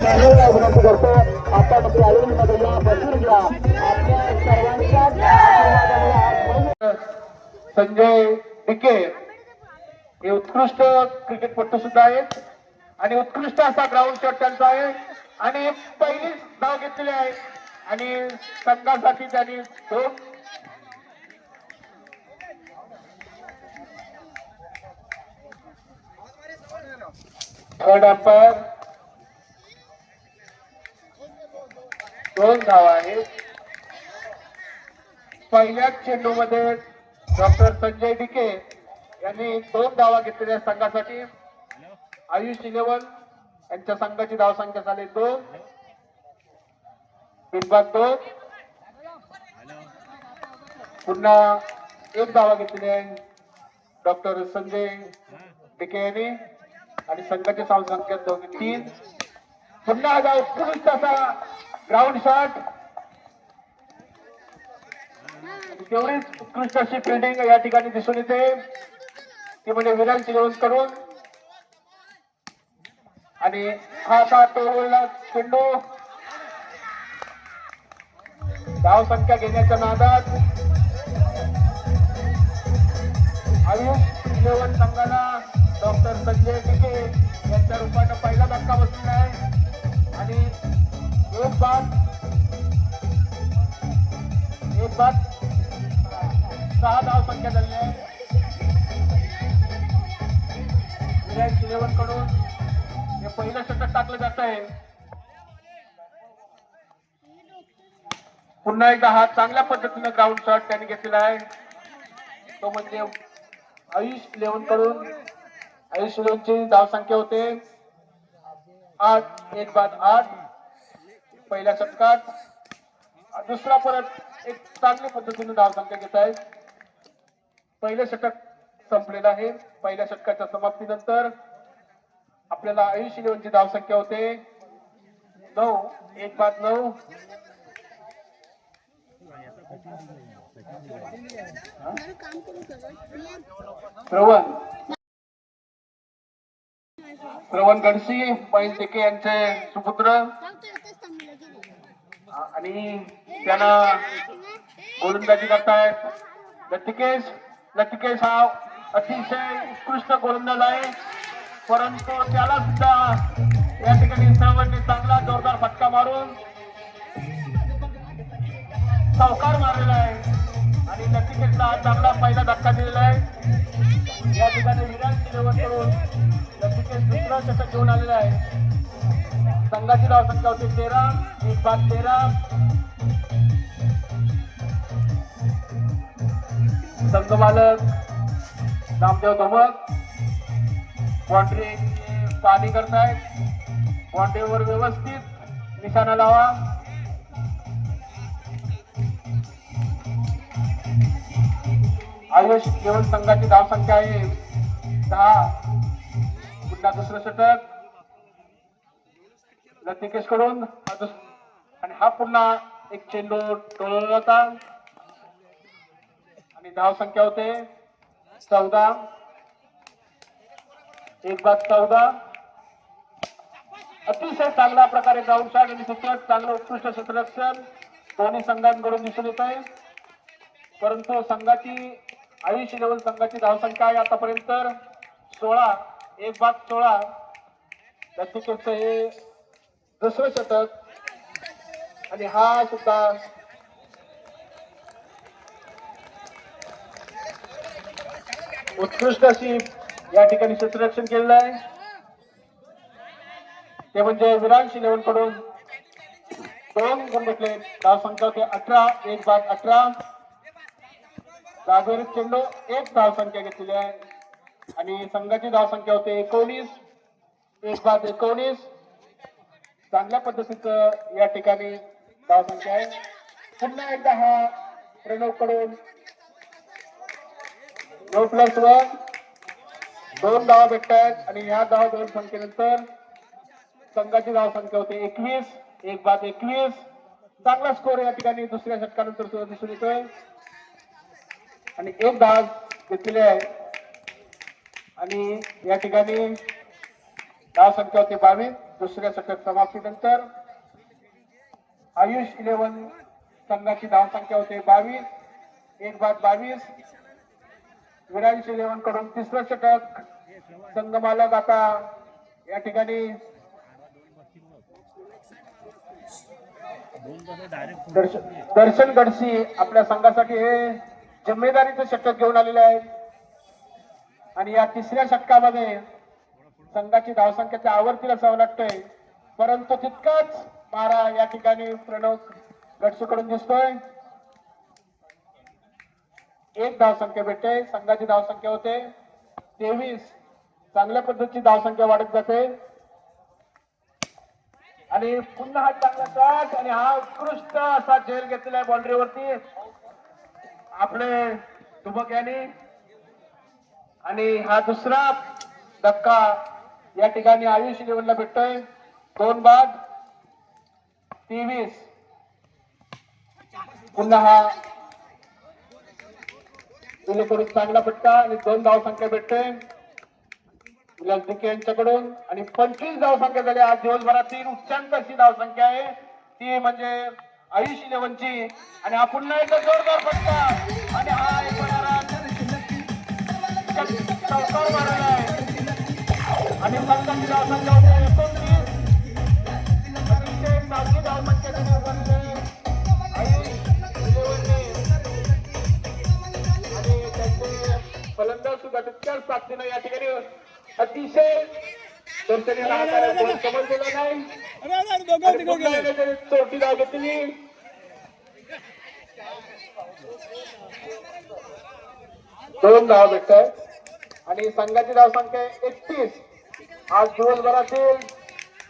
विनंती करतो आपण गॅलरीमध्ये या बसून घ्या आपल्या सर्वांच्या संजय डिके हे उत्कृष्ट क्रिकेटपटू सुद्धा आहेत आणि उत्कृष्ट असा ग्राउंड शॉट त्यांचा आहे आणि पहिलीच धाव घेतलेली आहे आणि संघासाठी त्यांनी दोन थर्ड अंपायर दोन धावा आहेत. पहिल्याच चेंडूमध्ये डॉक्टर संजय डिके यांनी दोन धावा घेतलेल्या संघासाठी. आयुष 11 यांच्या संघाची धावसंख्या झाली 2. बिनबाद 2. पुन्हा एक धावा घेतलेली आहे डॉक्टर संजय डिके यांनी आणि संघाची धावसंख्या 3. पुन्हा हा उत्कृष्ट असा ग्राउंड शॉट तेवढीच उत्कृष्ट अशी फिल्डिंग या ठिकाणी दिसून येते ती म्हणजे विराट चिलवण करून आणि हा असा टोलला चेंडू धाव संख्या घेण्याच्या नादात आयुष 11 संघाला डॉक्टर संजय डिके यांच्या रूपाने पहिला धक्का बसलेला आहे आणि एक बाद 6 धाव संख्या झाली आहे. विराट 11 कडून हे पहिलं षटक टाकलं जात आहे. पुन्हा एकदा हा चांगल्या पद्धतीने ग्राउंड शॉट त्यांनी घेतलेला आहे तो म्हणजे आयुष 11 कडून. आयुष 11 ची धावसंख्या होते 8. एक बाद 8 पहिल्या षटकात. दुसरा परत एक चांगल्या पद्धतीने धावसंख्या घेत आहे. पहिलं षटक संपलेलं आहे. पहिल्या षटकाच्या समाप्तीनंतर आपल्याला आयुष 11 ची धावसंख्या होते 9. एक बाद 9. श्रवण गणसी महेश डिके यांचे सुपुत्र आणि त्यांना गोलंदाजी करतायत लतिकेश हा अतिशय उत्कृष्ट गोलंदाज आहे परंतु त्याला सुद्धा या ठिकाणी श्रवणने चांगला जोरदार फटका मारून चौकार मारलेला आहे आणि लतिकेशला चांगला पहिला धक्का दिलेला आहे. या ठिकाणी विराट 11 करून लतिकेश दुसरा षटक घेऊन आलेला आहे. संघाची धावसंख्या होती 13. एक बाद 13. संघ मालक नामदेव धमक बाउंड्री पाहणी करतायत. बाउंड्रीवर व्यवस्थित निशाणा लावा. आयुष 11 संघाची धावसंख्या आहे 10. पुन्हा दुसरं षटक लतिकेश कडून आणि हा पुन्हा एक चेंडू टोलवला होता आणि धावसंख्या होते 14. एक बाद 14. अतिशय चांगल्या प्रकारे ग्राउंड शॉट आणि सतत चांगलं उत्कृष्ट क्षेत्ररक्षण दोन्ही संघांकडून दिसून येत आहे परंतु संघाची आयुष 11 संघाची धावसंख्या आहे आतापर्यंत 16. एक बाद 16. लतिकेशचं हे दुसरं षटक आणि हा सुद्धा उत्कृष्ट अशी या ठिकाणी क्षेत्ररक्षण केलेलं आहे ते म्हणजे विराट 11 कडून 2 गुण भेटले. धावसंख्या होते 18. एक बाद 18. जागेवर चेंडू एक धावसंख्या घेतलेली आहे आणि संघाची धावसंख्या होते 19. एक बाद 19. चांगल्या पद्धतीचं या ठिकाणी धावसंख्या आहे. पुन्हा एकदा हा प्रणव कडून 9+1 2 धावा भेटतात आणि ह्या धावा दोन संख्येनंतर संघाची धावसंख्या होते 21. एक बाद 21. चांगला स्कोर या ठिकाणी दुसऱ्या षटकानंतर सुद्धा दिसून येतोय आणि एक धाव घेतलेली आहे आणि या ठिकाणी धावसंख्या होते 22. दुसऱ्या षटक समाप्तीनंतर आयुष 11 संघाची धावसंख्या होते 22. 1-22. विरांश 11 कडून तिसरं षटक. संघ मालक आता या ठिकाणी दर्शन गडसी आपल्या संघासाठी हे जिम्मेदारीचं षटक घेऊन आलेले आहेत आणि या तिसऱ्या षटकामध्ये संघाची धावसंख्या आवर्तीला असावं लागतंय, परंतु तितकाच मारा या ठिकाणी प्रणव गडसीकडून दिसतोय. एक धावसंख्या भेटते. संघाची धावसंख्या होते 23. चांगल्या पद्धतीची धावसंख्या वाढत जाते आणि पुन्हा हा चांगला शॉट आणि हा उत्कृष्ट असा झेल घेतलेला आहे बाउंड्रीवरती आपले दुबक यांनी आणि हा दुसरा धक्का या ठिकाणी आयुष 11ला भेटतोय. 2-23. पुन्हा हा करून चांगला फटका आणि 2 धावसंख्या भेटते विलास दिके यांच्याकडून आणि 25 धावसंख्या झाल्या. आज दिवसभरातील उच्चांक अशी धावसंख्या आहे ती म्हणजे आयुष 11ची आणि हा पुन्हा एकदा जोरदार फटका आणि हा एक चौकार मारलेला आहे आणि संघाची धावसंख्या होते 29. अतिशय चांगली धावसंख्या आयुष 11ने आणि त्यांचे फलंदाज सुद्धा तितक्याच ताकदीनं या ठिकाणी अतिशय समजलेला नाही. चौथी धाव घेतली. दोन धाव भेटतात आणि संघाची धावसंख्या 31. आज दिवसभरातील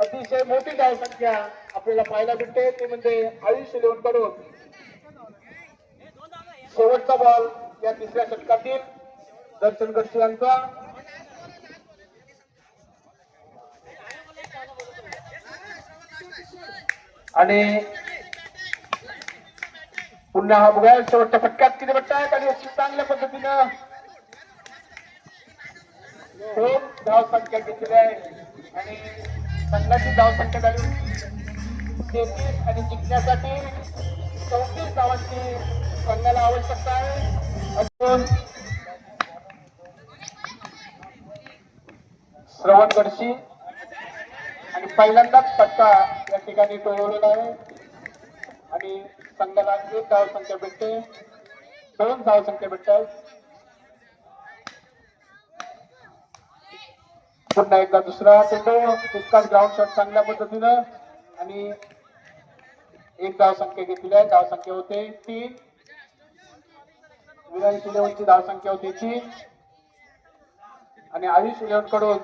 अतिशय मोठी धावसंख्या आपल्याला पाहायला भेटते ती म्हणजे आयुष 11 कडून शेवटचा बॉल या तिसऱ्या षटकातील दर्शन गडसी यांचा आणि पुन्हा हा बघा शेवटच्या फटक्यात किती भेटतात आणि चांगल्या पद्धतीनं 2 धावसंख्या घेतलेली आहे आणि संघाची धावसंख्या झाली 33 आणि जिंकण्यासाठी 34 धावांची संघाला आवश्यकता आहे. अजून श्रवण गडसी आणि पहिल्यांदाच फटका या ठिकाणी टोळवलेला आहे आणि संघाला 1 धावसंख्या भेटते. 2 धावसंख्या भेटतात. पुन्हा एकदा दुसरा चेंडू तितकाच ग्राउंड शॉट चांगल्या पद्धतीनं आणि 1 धावसंख्या घेतली आहे. धावसंख्या होते 3. विरांश 11ची धावसंख्या होती 3 आणि आयुष 11 कडून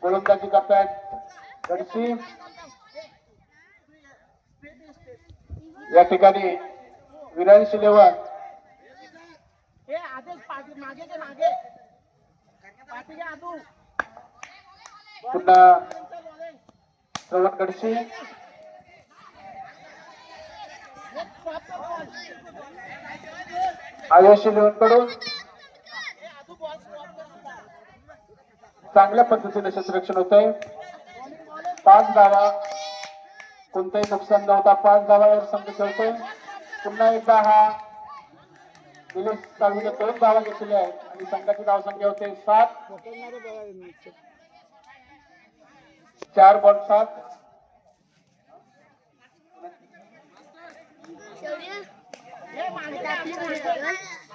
गोलंदाजी करतायत गडसी. या ठिकाणी विरांश 11 पुन्हा श्रवण गडसी आयुष 11 कडून चांगल्या पद्धतीने क्षेत्ररक्षण होत आहे. 5 धावा कोणताही नुकसान नव्हता. 5 धावावर संघ खेळतोय. पुन्हा एकदा हा निलेश साळवीने 2 धावा घेतलेल्या आहेत आणि संघाची धावसंख्या होते 7. 4 बॉल 7.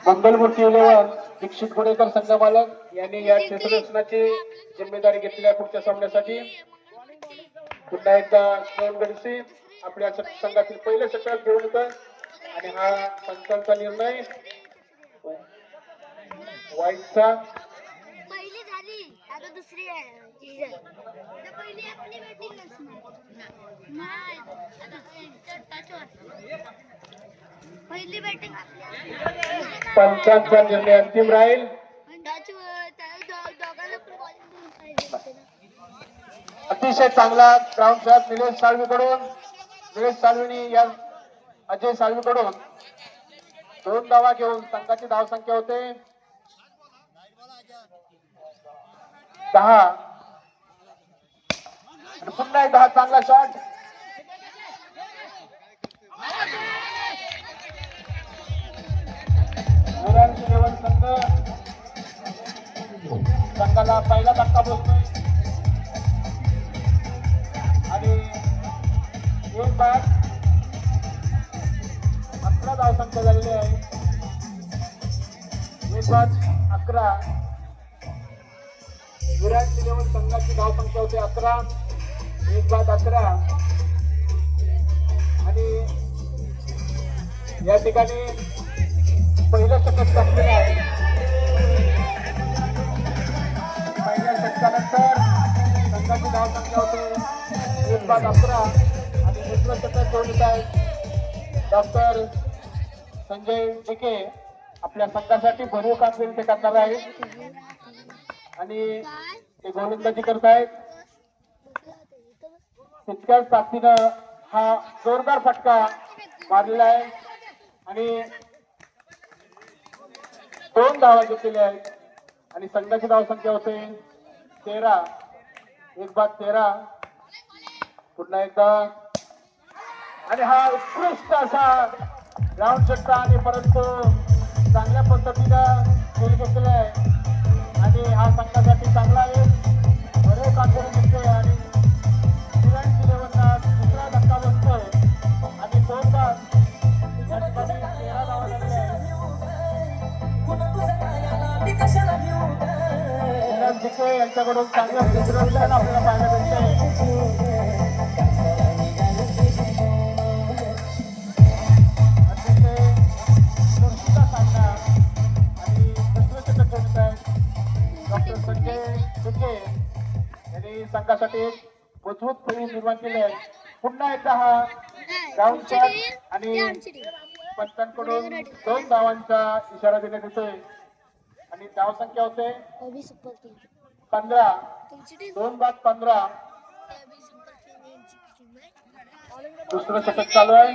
मंगलमूर्ती 11 दीक्षित गोडेकर संघ मालक यांनी या क्षेत्ररक्षणाची जिम्मेदारी घेतली आहे पुढच्या सामन्यासाठी. पुन्हा एकदा श्रवण गडसी आपल्या संघातील पहिल्या षटक घेऊन येतोय आणि हा पंचांचा निर्णय वाईटचा पहिली झाली आता दुसरी आहे पहिली आपली बॅटिंग नाही पहिली बॅटिंग पंचांचा निर्णय अंतिम राहील. अतिशय चांगला ग्राउंड शॉट निलेश साळवी कडून. निलेश साळवीनी या अजय साळवी कडून 2 धावा घेऊन संघाची धावसंख्या होते 10. आणि पुन्हा एकदा हा चांगला शॉट. विरांची लेवल संघाला पहिला धक्का बसतोय आणि एक बाद 11 धावसंख्या झालेली आहे. एक बाद 11. विरांची लेवल संघाची धावसंख्या होते 11. एक बाद 11 आणि या ठिकाणी पहिलं षटक टाकलेलं आहे. पहिल्या षटकानंतर संघाची धावसंख्या होते 1 बाद 11 आणि दुसरं षटक घेऊन येत आहेत डॉक्टर संजय डिके. आपल्या संघासाठी भरीव कामगिरी ते करणार आहेत आणि ते गोलंदाजी करत आहेत. तितक्याच ताकदीनं हा जोरदार फटका मारलेला आहे आणि 2 धावा घेतलेल्या आहेत आणि संघाची धावसंख्या होते 13. 1 बाद 13. पुन्हा एकदा आणि हा उत्कृष्ट असा ग्राउंड षटका आणि परंतु चांगल्या पद्धतीनं खेळ घेतलेला आहे आणि हा संघासाठी चांगला आहे. बरे कामगिरी घेतोय आणि विरांची लेवलला दुसरा धक्का बसतोय आणि 2 बाद या ठिकाणी 13 धावा झालेल्या आहेत. डिके यांच्याकडून चांगलं क्षेत्ररक्षण आपल्याला पाहायला मिळतंय. डॉक्टर संजय डिके यांनी संघासाठी एक मजबूत खेळी निर्माण केली आहे. पुन्हा एकदा हा ग्राउंड शॉट आणि पंचांकडून 2 धावांचा इशारा देण्यात येतोय आणि धावसंख्या होते 15. 2 बाद 15. दुसरं षटक चालू आहे.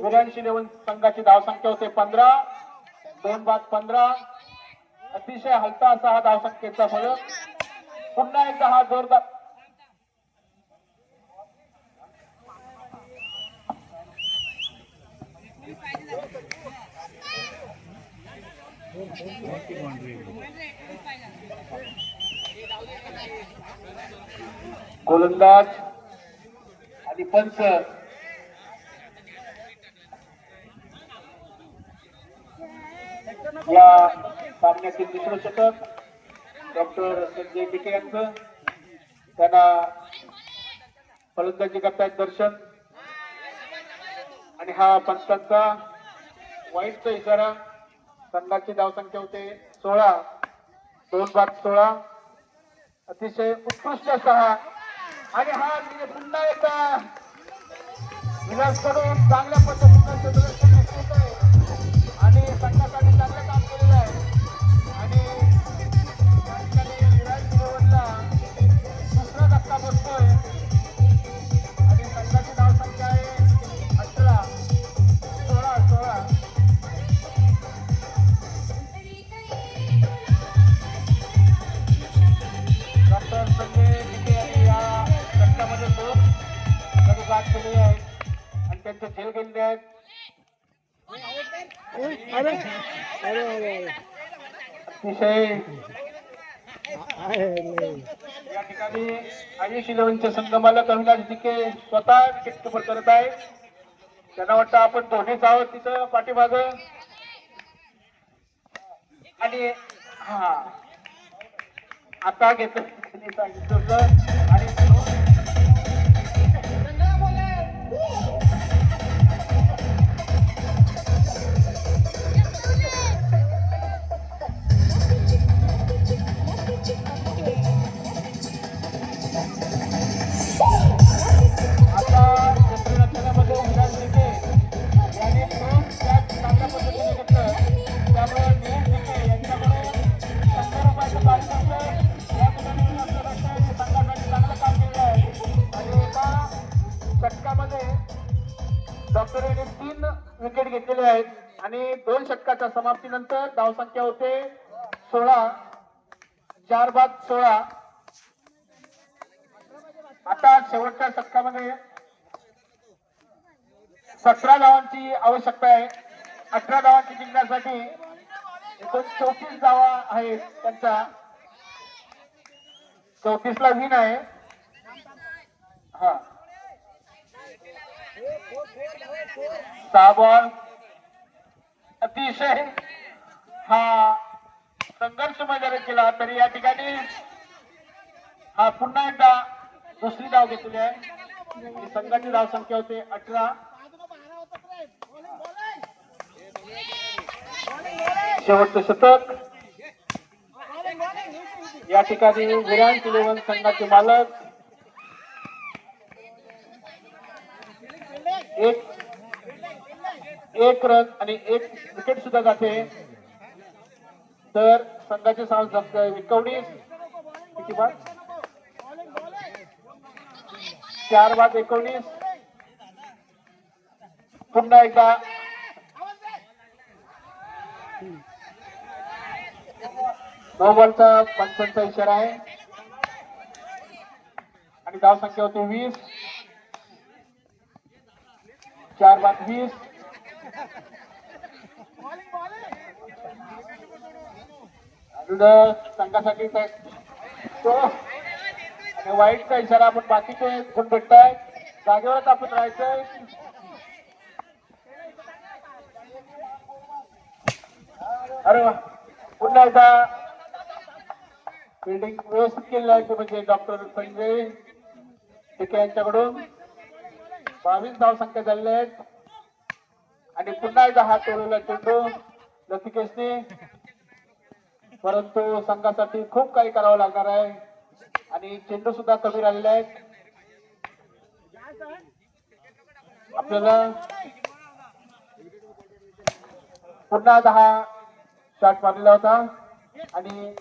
विरांची लेवल संघाची धावसंख्या होते 15. 2 बाद 15. अतिशय हलका असा हा धावसंख्येचा फलक. पुन्हा एकदा हा जोरदार गोलंदाज आणि पंच या सामन्यातील दुसरं षटक डॉक्टर संजय डिके यांचं. त्यांना फलंदाजी करतायत दर्शन आणि हा पंचांचा वाईटचा इशारा. संघाची धावसंख्या होते 16. 2 बाद 16. अतिशय उत्कृष्ट असा हा आणि हा पुन्हा एकदा विलास कडून चांगल्या पद्धतीनं क्षेत्ररक्षण दिसतंय आणि संघासाठी चांगलं काम केलेलं आहे आणि या ठिकाणी विराट लेवलला दुसरा धक्का बसतोय आणि संघाची धावसंख्या आहे 18. 16. डॉक्टर संजय डिके यांनी या षटकामध्ये 2 गडी बाद केलेले आहेत आणि त्यांचे झेल गेलेले आहेत. अतिशय या ठिकाणी आयुष इलेव्हनच्या संगमाला अविनाश डिके स्वतः विकेट कीपर करत आहे. त्यांना वाटतं आपण दोन्हीच आहोत तिथं पाठीमाग आणि हा आता घेतो आणि डॉक्टर यांनी 3 विकेट घेतलेले आहेत आणि 2 षटकाच्या समाप्तीनंतर धावसंख्या होते 16. 4 बाद 16. आता शेवटच्या षटकामध्ये 17 धावांची आवश्यकता आहे. 18 धावांची जिंकण्यासाठी एकूण 34 धावा आहेत त्यांच्या. 34 ला विन आहे. हा 6 बॉल. अतिशय हा संघर्ष मैदानात केला तरी या ठिकाणी हा पुन्हा एकदा दुसरी धाव घेतली आहे. संघाची धाव संख्या होते 18. शेवटचं शतक या ठिकाणी विराट 11 संघाचे मालक एक रन आणि 1 विकेट सुद्धा जाते. तर संघाचे सांग 19 किती बाद 4 बाद 19. पुन्हा एकदा नो बॉलचा पंचांचा इशारा आहे आणि धाव संख्या होती 20. 4 बाद 20. संघासाठी तो आणि वाईटचा इशारा. आपण बाकीचे गुण भेटताय जागेवरच आपण राहायचंय. अरे वा पुन्हा एकदा बिल्डिंग व्यवस्थित केलेलं आहे ते म्हणजे डॉक्टर संजय टिके यांच्याकडून 22 धाव संख्या झालेल्या आहेत. आणि पुन्हा एकदा हात टोलवला चेंडू लतिकेशने. परंतु संघासाठी खूप काही करावं लागणार आहे आणि चेंडू सुद्धा कमी राहिलेले आहेत. आपल्याला पुन्हा 10 शॉट मारलेला होता आणि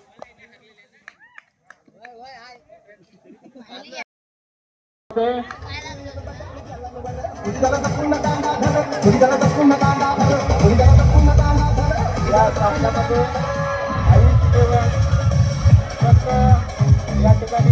या सामन्यामध्ये 21 या ठिकाणी